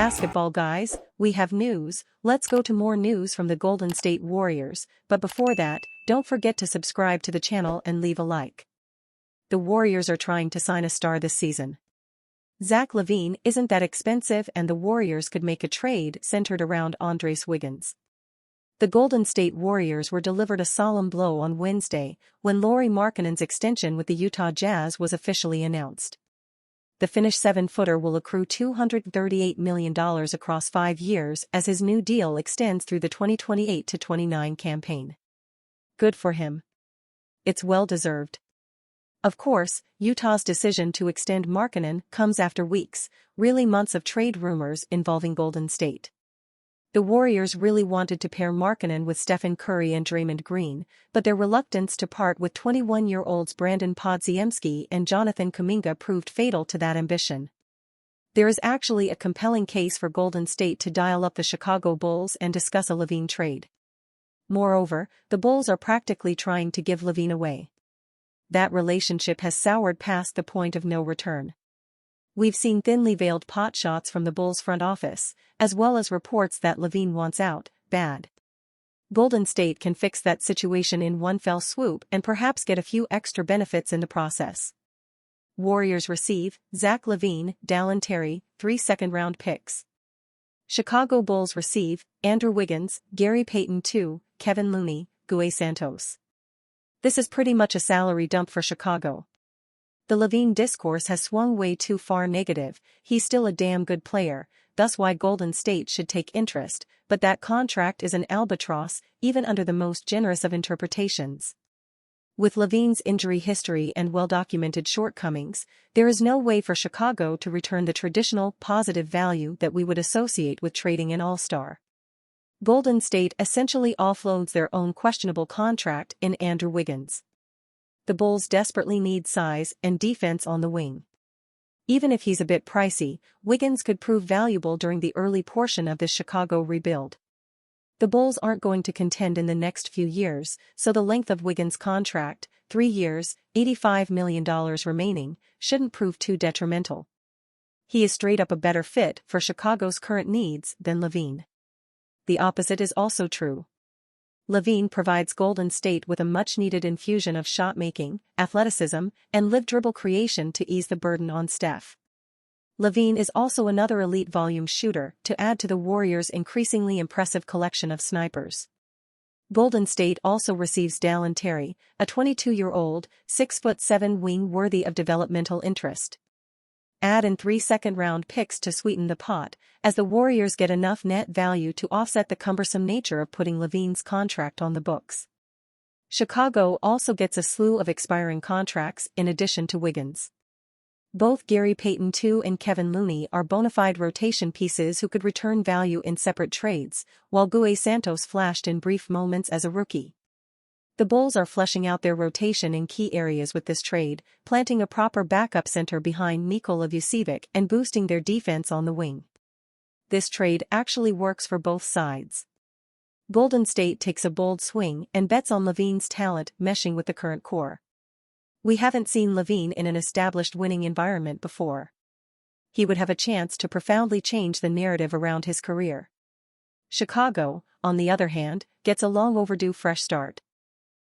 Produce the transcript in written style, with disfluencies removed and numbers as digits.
Basketball guys, we have news. Let's go to more news from the Golden State Warriors, but before that, don't forget to subscribe to the channel and leave a like. The Warriors are trying to sign a star this season. Zach LaVine isn't that expensive and the Warriors could make a trade centered around Andres Wiggins. The Golden State Warriors were delivered a solemn blow on Wednesday when Lauri Markkanen's extension with the Utah Jazz was officially announced. The Finnish 7-footer will accrue $238 million across 5 years as his new deal extends through the 2028-29 campaign. Good for him. It's well-deserved. Of course, Utah's decision to extend Markkanen comes after weeks, really months of trade rumors involving Golden State. The Warriors really wanted to pair Markkanen with Stephen Curry and Draymond Green, but their reluctance to part with 21-year-olds Brandon Podziemski and Jonathan Kuminga proved fatal to that ambition. There is actually a compelling case for Golden State to dial up the Chicago Bulls and discuss a LaVine trade. Moreover, the Bulls are practically trying to give LaVine away. That relationship has soured past the point of no return. We've seen thinly veiled potshots from the Bulls front office, as well as reports that LaVine wants out, bad. Golden State can fix that situation in one fell swoop and perhaps get a few extra benefits in the process. Warriors receive Zach LaVine, Dallin Terry, 3 second-round picks. Chicago Bulls receive Andrew Wiggins, Gary Payton II, Kevin Looney, Gue Santos. This is pretty much a salary dump for Chicago. The LaVine discourse has swung way too far negative. He's still a damn good player, thus why Golden State should take interest, but that contract is an albatross, even under the most generous of interpretations. With LaVine's injury history and well-documented shortcomings, there is no way for Chicago to return the traditional positive value that we would associate with trading an all-star. Golden State essentially offloads their own questionable contract in Andrew Wiggins. The Bulls desperately need size and defense on the wing. Even if he's a bit pricey, Wiggins could prove valuable during the early portion of this Chicago rebuild. The Bulls aren't going to contend in the next few years, so the length of Wiggins' contract, 3 years, $85 million remaining, shouldn't prove too detrimental. He is straight up a better fit for Chicago's current needs than LaVine. The opposite is also true. LaVine provides Golden State with a much-needed infusion of shot-making, athleticism, and live-dribble creation to ease the burden on Steph. LaVine is also another elite volume shooter to add to the Warriors' increasingly impressive collection of snipers. Golden State also receives Dallin Terry, a 22-year-old, 6'7" wing worthy of developmental interest. Add in 3 second-round picks to sweeten the pot, as the Warriors get enough net value to offset the cumbersome nature of putting LaVine's contract on the books. Chicago also gets a slew of expiring contracts in addition to Wiggins. Both Gary Payton II and Kevin Looney are bona fide rotation pieces who could return value in separate trades, while Gue Santos flashed in brief moments as a rookie. The Bulls are fleshing out their rotation in key areas with this trade, planting a proper backup center behind Nikola Vucevic and boosting their defense on the wing. This trade actually works for both sides. Golden State takes a bold swing and bets on LaVine's talent meshing with the current core. We haven't seen LaVine in an established winning environment before. He would have a chance to profoundly change the narrative around his career. Chicago, on the other hand, gets a long overdue fresh start.